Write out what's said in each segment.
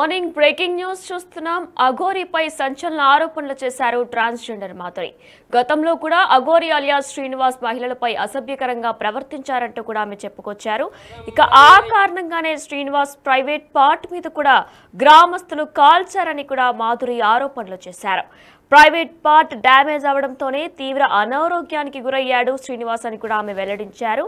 Morning breaking news చూస్తున్నాం. అఘోరీపై సంచలన ఆరోపణలు చేశారు ట్రాన్స్జెండర్ మాధురి. గతంలో కూడా అఘోరి అలియాస్ శ్రీనివాస్ మహిళలపై అసభ్యకరంగా ప్రవర్తించారంటూ కూడా ఆమె చెప్పుకొచ్చారు. ఇక ఆ కారణంగానే శ్రీనివాస్ ప్రైవేట్ పార్ట్ మీద కూడా గ్రామస్తులు కాల్చారని కూడా మాధురి ఆరోపణలు చేశారు. ప్రైవేట్ పార్ట్ డ్యామేజ్ అవడంతోనే తీవ్ర అనారోగ్యానికి గురయ్యాడు శ్రీనివాస్ అని కూడా ఆమె వెల్లడించారు.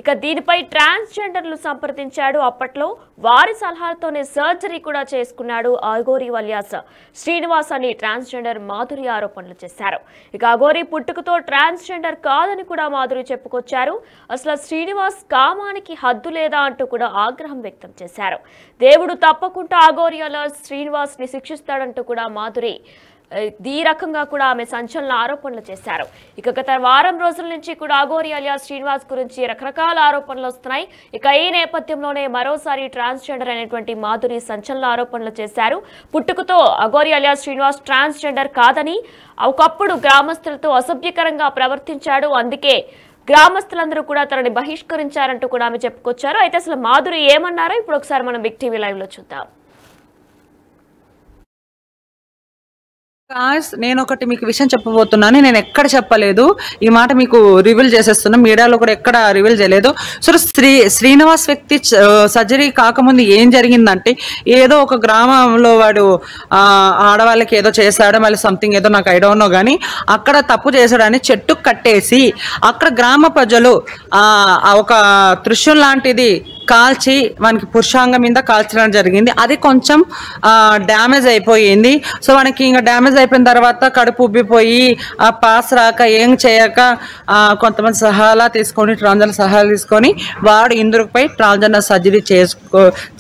ఇక దీనిపై ట్రాన్స్జెండర్లు సంప్రదించాడు. అప్పట్లో వారి సలహాలతోనే సర్జరీ కూడా చేసుకున్నాడు అఘోరి అలియాస్ శ్రీనివాస్ అని ట్రాన్స్జెండర్ మాధురి ఆరోపణలు చేశారు. ఇక అఘోరి పుట్టుకతో ట్రాన్స్జెండర్ కాదని కూడా మాధురి చెప్పుకొచ్చారు. అసలు శ్రీనివాస్ కామానికి హద్దు లేదా అంటూ కూడా ఆగ్రహం వ్యక్తం చేశారు. దేవుడు తప్పకుండా అఘోరి అలియాస్ శ్రీనివాస్ ని శిక్షిస్తాడంటూ కూడా మాధురి ఈ రకంగా కూడా ఆమె సంచలన ఆరోపణలు చేశారు. ఇక గత వారం రోజుల నుంచి కూడా అఘోరి అలియాస్ శ్రీనివాస్ గురించి రకరకాల ఆరోపణలు వస్తున్నాయి. ఇక ఈ నేపథ్యంలోనే మరోసారి ట్రాన్స్జెండర్ అయినటువంటి మాధురి సంచలన ఆరోపణలు చేశారు. పుట్టుకతో అఘోరి అలియాస్ శ్రీనివాస్ ట్రాన్స్జెండర్ కాదని, ఒకప్పుడు గ్రామస్తులతో అసభ్యకరంగా ప్రవర్తించాడు, అందుకే గ్రామస్తులందరూ కూడా తనని బహిష్కరించారంటూ కూడా ఆమె చెప్పుకొచ్చారు. అయితే అసలు మాధురి ఏమన్నారో ఇప్పుడు ఒకసారి మనం బిగ్ టీవీ లైవ్ లో చూద్దాం. నేను ఒకటి మీకు విషయం చెప్పబోతున్నాను. నేను ఎక్కడ చెప్పలేదు, ఈ మాట మీకు రివీల్ చేసేస్తున్నా. మీడియాలో కూడా ఎక్కడ రివీల్ చేయలేదు. సో శ్రీనివాస్ వ్యక్తి సర్జరీ కాకముందు ఏం జరిగిందంటే, ఏదో ఒక గ్రామంలో వాడు ఆడవాళ్ళకి ఏదో చేశాడో మళ్ళీ సంథింగ్ ఏదో నాకు ఐ డోంట్ నో, కానీ అక్కడ తప్పు చేశాడని చెట్టు కట్టేసి అక్కడ గ్రామ ప్రజలు ఒక త్రిశూల్ లాంటిది కాల్చి వానికి పురుషాంగం మీద కాల్చడం జరిగింది. అది కొంచెం డ్యామేజ్ అయిపోయింది. సో వానికి ఇంకా డ్యామేజ్ అయిపోయిన తర్వాత కడుపు ఉబ్బిపోయి పాస్ రాక ఏం చేయక కొంతమంది సహాయాలు తీసుకొని వాడు ఇందుకుపై ట్రాన్స్జెండర్ సర్జరీ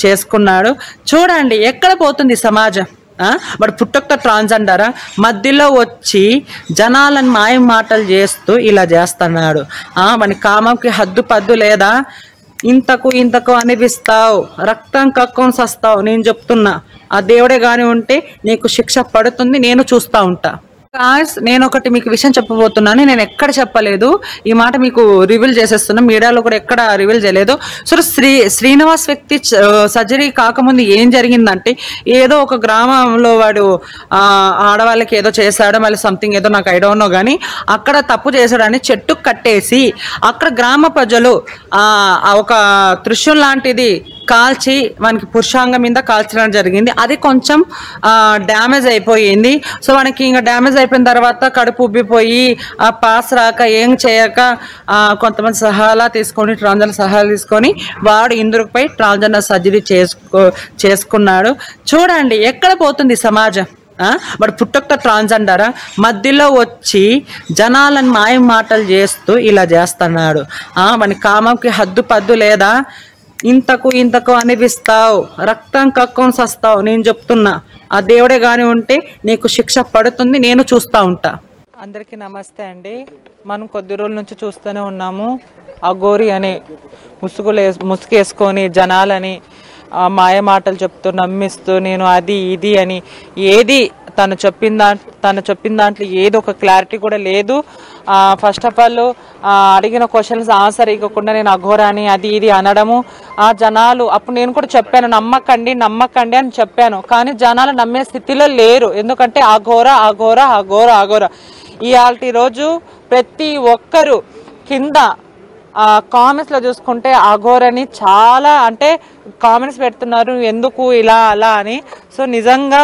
చేసుకున్నాడు. చూడండి ఎక్కడ పోతుంది సమాజం. వాడు పుట్టుకతో ట్రాన్స్జెండరా, మధ్యలో వచ్చి జనాలను మాయ మాటలు చేస్తూ ఇలా చేస్తున్నాడు. వాని కామంకి హద్దు పద్దు లేదా, ఇంతకు అనిపిస్తావు, రక్తం కక్కుని సస్తావు. నేను చెప్తున్నా, ఆ దేవుడే గాని ఉంటే నీకు శిక్ష పడుతుంది, నేను చూస్తా ఉంటా. నేను ఒకటి మీకు విషయం చెప్పబోతున్నాను. నేను ఎక్కడ చెప్పలేదు, ఈ మాట మీకు రివీల్ చేసేస్తున్నా. మీడియాలో కూడా ఎక్కడ రివీల్ చేయలేదు. సో శ్రీనివాస్ వ్యక్తి సర్జరీ కాకముందు ఏం జరిగిందంటే, ఏదో ఒక గ్రామంలో వాడు ఆడవాళ్ళకి ఏదో చేశాడో మళ్ళీ సంథింగ్ ఏదో నాకు ఐ డోంట్ నో, కానీ అక్కడ తప్పు చేశాడని చెట్టు కట్టేసి అక్కడ గ్రామ ప్రజలు ఒక త్రిశూల్ లాంటిది కాల్చి వానికి పురుషాంగం మీద కాల్చడం జరిగింది. అది కొంచెం డ్యామేజ్ అయిపోయింది. సో వానికి ఇంకా డ్యామేజ్ అయిపోయిన తర్వాత కడుపు ఉబ్బిపోయి పాస్ రాక ఏం చేయక కొంతమంది సహాయాలు తీసుకొని వాడు ఇందుకుపై ట్రాన్స్జెండర్ సర్జరీ చేసుకున్నాడు. చూడండి ఎక్కడ పోతుంది సమాజం. వాడు పుట్టుకతో ట్రాన్స్జెండరా, మధ్యలో వచ్చి జనాలను మాయ మాటలు చేస్తూ ఇలా చేస్తున్నాడు. వాని కామంకి హద్దు పద్దు లేదా, ఇంతకు అనిపిస్తావు, రక్తం కక్కుని సస్తావు. నేను చెప్తున్నా, ఆ దేవుడే గాని ఉంటే నీకు శిక్ష పడుతుంది, నేను చూస్తా ఉంటా. అందరికీ నమస్తే అండి. మనం కొద్ది రోజుల నుంచి చూస్తూనే ఉన్నాము, అఘోరి అని ముసుగేసుకొని జనాలని మాయ మాటలు చెప్తూ నమ్మిస్తూ, నేను అది ఇది అని ఏది తను చెప్పిన దాంట్లో ఏదో ఒక క్లారిటీ కూడా లేదు. ఫస్ట్ ఆఫ్ ఆల్ అడిగిన క్వశ్చన్స్ ఆన్సర్ ఇవ్వకుండా నేను అఘోరాని అది ఇది అనడము, ఆ జనాలు అప్పుడు నేను కూడా చెప్పాను నమ్మకండి అని చెప్పాను, కానీ జనాలు నమ్మే స్థితిలో లేరు. ఎందుకంటే అఘోర ఇవాళ రోజు ప్రతి ఒక్కరు కింద కామెంట్స్ లో చూసుకుంటే అఘోరని చాలా అంటే కామెంట్స్ పెడుతున్నారు, ఎందుకు ఇలా అలా అని. సో నిజంగా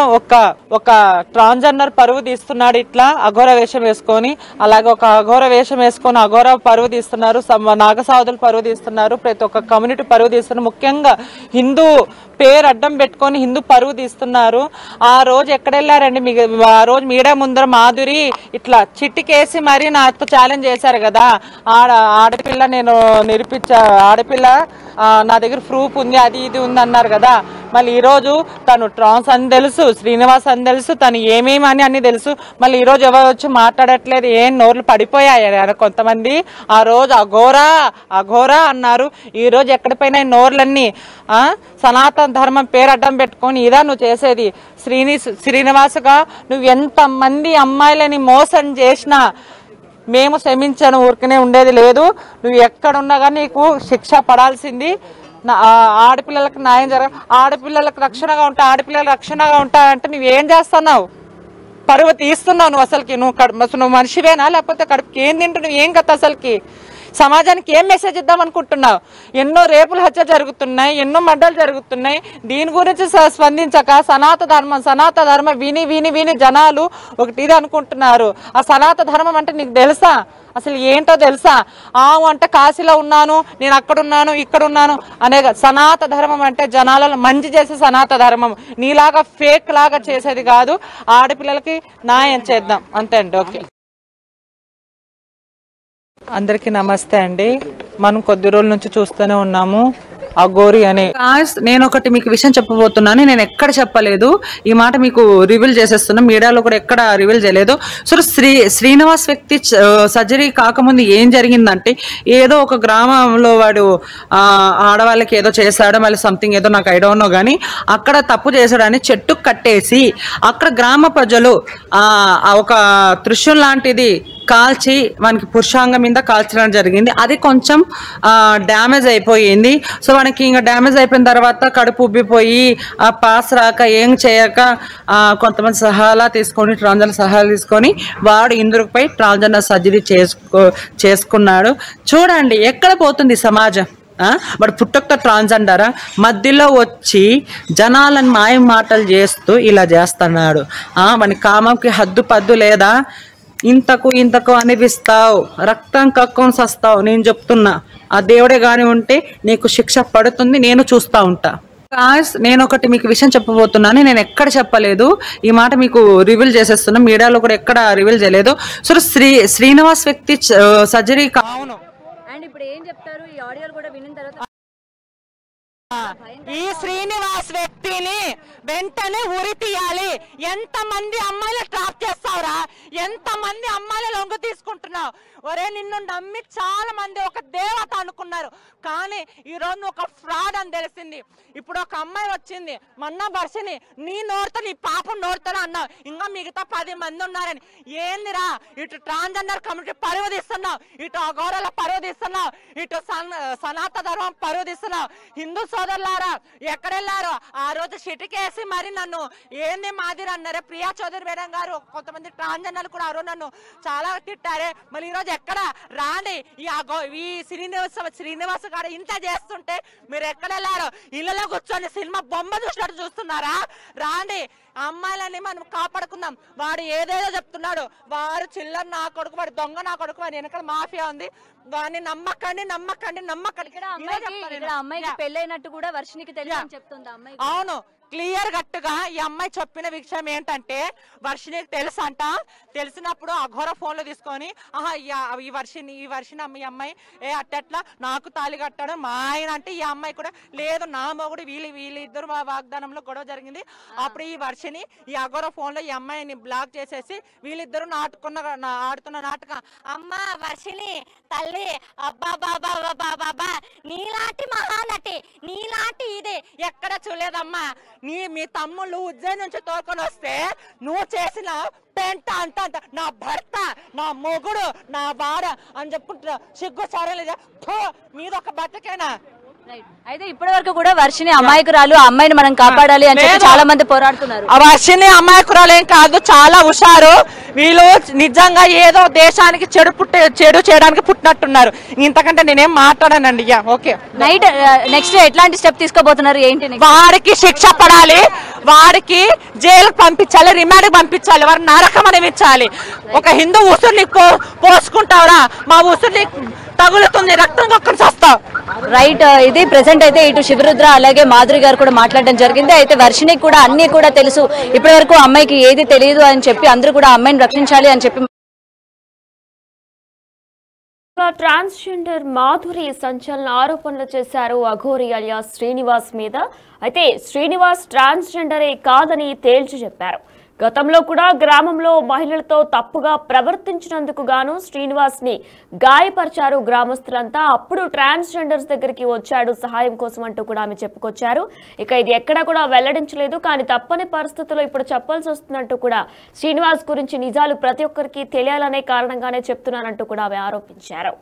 ఒక ట్రాన్స్జెండర్ పరువు తీస్తున్నాడు ఇట్లా అఘోర వేషం వేసుకొని, అలాగే ఒక అఘోర వేషం వేసుకొని అఘోర పరువు తీస్తున్నారు, నాగసాధులు పరువు తీస్తున్నారు, ప్రతి ఒక్క కమ్యూనిటీ పరువు తీస్తున్నారు. ముఖ్యంగా హిందూ పేరు అడ్డం పెట్టుకొని హిందూ పరువు తీస్తున్నారు. ఆ రోజు ఎక్కడెళ్ళారండి? ఆ రోజు మీడియా ముందర మాధురి ఇట్లా చిట్టికేసి మరీ నాతో ఛాలెంజ్ చేశారు కదా, ఆడపిల్ల నేను ఆడపిల్ల నా దగ్గర ప్రూఫ్ ఉంది, అది ఇది ఉంది అన్నారు కదా. మళ్ళీ ఈ రోజు తను ట్రాన్స్ అని తెలుసు, శ్రీనివాస్ అని తెలుసు, తను ఏమేమి అని అన్ని తెలుసు. మళ్ళీ ఈ రోజు ఎవరు వచ్చి మాట్లాడట్లేదు, ఏం నోర్లు పడిపోయాయి కొంతమంది. ఆ రోజు అఘోరా అన్నారు, ఈ రోజు ఎక్కడ పోయినా నోర్లన్నీ సనాతన ధర్మం పేరు అడ్డం పెట్టుకొని ఇదా నువ్వు చేసేది. శ్రీనివాసుగా నువ్వు ఎంత మంది అమ్మాయిలని మోసం చేసినా మేము క్షమించను, ఊరికనే ఉండేది లేదు. నువ్వు ఎక్కడున్నా కానీ నీకు శిక్ష పడాల్సింది. ఆడపిల్లలకు న్యాయం ఆడపిల్లలకు రక్షణగా ఉంటాయంటే నువ్వేం చేస్తున్నావు? పరువు తీస్తున్నావు నువ్వు. అసలుకి నువ్వు మనిషివేనా? లేకపోతే కడుపుకి ఏం తింటు నువ్వు? ఏం కథ అసలుకి? సమాజానికి ఏం మెసేజ్ ఇద్దాం అనుకుంటున్నావు? ఎన్నో రేపుల హత్య జరుగుతున్నాయి, ఎన్నో మడ్డలు జరుగుతున్నాయి. దీని గురించి స్పందించక సనాతన ధర్మం విని విని విని జనాలు ఒకటి ఇది అనుకుంటున్నారు. ఆ సనాతన ధర్మం అంటే నీకు తెలుసా? అసలు ఏంటో తెలుసా? అంటే కాశీలో ఉన్నాను, నేను అక్కడున్నాను, ఇక్కడున్నాను అనే సనాతన ధర్మం అంటే జనాలను మంచి చేసే సనాతన ధర్మం. నీలాగా ఫేక్ లాగా చేసేది కాదు. ఆడపిల్లలకి న్యాయం చేద్దాం అంతే అండి. ఓకే, అందరికీ నమస్తే అండి. మనం కొద్ది రోజుల నుంచి చూస్తూనే ఉన్నాము అఘోరి అనే. నేను ఒకటి మీకు విషయం చెప్పబోతున్నాను. నేను ఎక్కడ చెప్పలేదు, ఈ మాట మీకు రివీల్ చేసేస్తున్నా. మీడియాలో కూడా ఎక్కడ రివీల్ చేయలేదు. సో శ్రీనివాస్ వ్యక్తి సర్జరీ కాకముందు ఏం జరిగిందంటే, ఏదో ఒక గ్రామంలో వాడు ఆడవాళ్ళకి ఏదో చేశాడో మళ్ళీ సంథింగ్ ఏదో నాకు ఐ డోంట్ నో, కానీ అక్కడ తప్పు చేశాడని చెట్టు కట్టేసి అక్కడ గ్రామ ప్రజలు ఒక త్రిశూలం లాంటిది కాల్చి మనకి పురుషాంగం మీద కాల్చడం జరిగింది. అది కొంచెం డ్యామేజ్ అయిపోయింది. సో మనకి ఇంకా డ్యామేజ్ అయిపోయిన తర్వాత కడుపు ఉబ్బిపోయి పాస్ రాక ఏం చేయక కొంతమంది ట్రాన్స్జెండర్ సహాయాలు తీసుకొని వాడు ఇందుకుపై ట్రాన్స్జెండర్ సర్జరీ చేసుకున్నాడు. చూడండి ఎక్కడ పోతుంది సమాజం. వాడు పుట్టొక్క ట్రాన్స్జెండరా? మధ్యలో వచ్చి జనాలను మాయం మాటలు చేస్తూ ఇలా చేస్తున్నాడు. మన కామంకి హద్దు పద్దు లేదా? ఇంతకు అనిపిస్తావు, రక్తం కక్కుని సస్తావు. నేను చెప్తున్నా, ఆ దేవుడే గాని ఉంటే నీకు శిక్ష పడుతుంది. నేను చూస్తా ఉంటా. నేను ఒకటి మీకు విషయం చెప్పబోతున్నాను. నేను ఎక్కడ చెప్పలేదు, ఈ మాట మీకు రివీల్ చేసేస్తున్నా. మీడియాలో కూడా ఎక్కడ రివీల్ చేయలేదు. సో శ్రీనివాస్ వ్యక్తి సర్జరీ కావును. అండ్ ఇప్పుడు ఏం చెప్తారు? ఈ ఆడియోలు కూడా వినిన తర్వాత ఈ శ్రీనివాస్ వ్యక్తిని వెంటనే ఉరి తీయాలి. ఎంతమంది అమ్మాయిలు ట్రాప్ చేస్తావురా? ఎంతమంది అమ్మాయిలు లొంగ తీసుకుంటున్నావు? ఒరే, నిన్ను నమ్మి చాలా మంది ఒక దేవత అనుకున్నారు, కానీ ఈరోజు ఒక ఫ్రాడ్ అని తెలిసింది. ఇప్పుడు ఒక అమ్మాయి వచ్చింది, మొన్న వర్షని నీ నోరుతో నీ పాపం నోరుతో అన్నావు, ఇంకా మిగతా 10 మంది ఉన్నారని. ఏందిరా? ఇటు ట్రాన్స్జెండర్ కమ్యూనిటీ పరువు తీస్తున్నావు, ఇటు అఘోరాల పరువు తీస్తున్నావు, ఇటు సనాతన ధర్మం పరువు తీస్తున్నావు. హిందూ సోదరులారా ఎక్కడెళ్ళారో ఆ రోజు షిటికేసి మరి నన్ను ఏంది మాదిరి అన్నారే. ప్రియా చౌదరి మేడం గారు, కొంతమంది ట్రాన్స్జెండర్లు కూడా ఆ రోజు నన్ను చాలా తిట్టారే. మళ్ళీ ఈరోజు ఎక్కడ రాండి? ఈ శ్రీనివాస్ గారు ఇంత చేస్తుంటే మీరు ఎక్కడ వెళ్ళారో? ఇళ్ళలో కూర్చొని సినిమా బొమ్మ చూసినట్టు చూస్తున్నారా? రాండి, అమ్మాయిలని మనం కాపాడుకుందాం. వాడు ఏదేదో చెప్తున్నాడు, వాడు చిల్లర నా కొడుకు, వాడు దొంగ నా కొడుకు, వాడి వెనకాల మాఫియా ఉంది, వాడిని నమ్మకండి. అమ్మాయికి పెళ్ళైనట్టు కూడా వర్షినికి తెలియని చెప్తుంది అమ్మాయి. అవును, క్లియర్ గట్టుగా ఈ అమ్మాయి చెప్పిన విషయం ఏంటంటే, వర్షినికి తెలుసు అంట. తెలిసినప్పుడు అఘోర ఫోన్లో తీసుకొని ఈ వర్షిని ఈ అమ్మాయి అట్టట్లా నాకు తాళి కట్టాడు మా ఆయన అంటే, ఈ అమ్మాయి కూడా లేదు నా మొగుడు వీళ్ళిద్దరు మా వాగ్దానంలో గొడవ జరిగింది. అప్పుడు ఈ వర్షిని ఈ అఘోర ఫోన్లో ఈ అమ్మాయిని బ్లాక్ చేసేసి వీళ్ళిద్దరు ఆడుతున్న నాటకం. అమ్మ వర్షిని తల్లి, అబ్బా బాబా బాబా, నీలాంటి మహానటి, నీలాంటి ఇదే ఎక్కడ చూడలేదమ్మా. మీ తమ్ముళ్ళు ఉజ్జయిని నుంచి తోలుకొని వస్తే నువ్వు చేసిన పెంట అంట నా భర్త, నా మొగుడు, నా వాడ అని చెప్పుకుంటున్నా. సిగ్గు సరేలేదా? మీద ఒక బట్టకేనా? అయితే ఇప్పటి వరకు కూడా వర్షిని అమాయకురాలు, ఆ అమ్మాయిని మనం కాపాడాలి అని చెప్పి చాలా మంది పోరాడుతున్నారు. ఆ వర్షిని అమాయకురాలు ఏం కాదు, చాలా హుషారు. వీళ్ళు నిజంగా ఏదో దేశానికి చెడు చేయడానికి పుట్టినట్టున్నారు. ఇంతకంటే నేనేం మాట్లాడానండి. ఓకే, నెక్స్ట్ ఎట్లాంటి స్టెప్ తీసుకోబోతున్నారు ఏంటి? వాడికి శిక్ష పడాలి, వాడికి జైలుకు పంపించాలి, రిమాండ్ పంపించాలి, వారిని నరకం అనిపించాలి. ఒక హిందూ ఉసురుని పోసుకుంటావురా? మా ఉసురుని తగులుతుంది, రక్తం కక్కుని వస్తావు. రైట్, ఇది ప్రెసెంట్ అయితే ఇటు శివరుద్ర అలాగే మాధురి గారు కూడా మాట్లాడడం జరిగింది. అయితే వర్షినికి కూడా అన్ని కూడా తెలుసు, ఇప్పటి వరకు అమ్మాయికి ఏది తెలియదు అని చెప్పి అందరూ కూడా అమ్మాయిని రక్షించాలి అని చెప్పి. ట్రాన్స్జెండర్ మాధురి సంచలన ఆరోపణలు చేశారు అఘోరి అలియాస్ శ్రీనివాస్ మీద. అయితే శ్రీనివాస్ ట్రాన్స్జెండరే కాదని తేల్చి చెప్పారు. గతంలో కూడా గ్రామంలో మహిళలతో తప్పుగా ప్రవర్తించినందుకు గాను శ్రీనివాస్ ని గాయపరిచారు గ్రామస్తులంతా. అప్పుడు ట్రాన్స్జెండర్స్ దగ్గరికి వచ్చాడు సహాయం కోసం అంటూ కూడా ఆమె చెప్పుకొచ్చారు. ఇక ఇది ఎక్కడా కూడా వెల్లడించలేదు, కానీ తప్పని పరిస్థితుల్లో ఇప్పుడు చెప్పాల్సి వస్తున్నట్టు కూడా శ్రీనివాస్ గురించి నిజాలు ప్రతి ఒక్కరికి తెలియాలనే కారణంగానే చెప్తున్నానంటూ కూడా ఆమె ఆరోపించారు.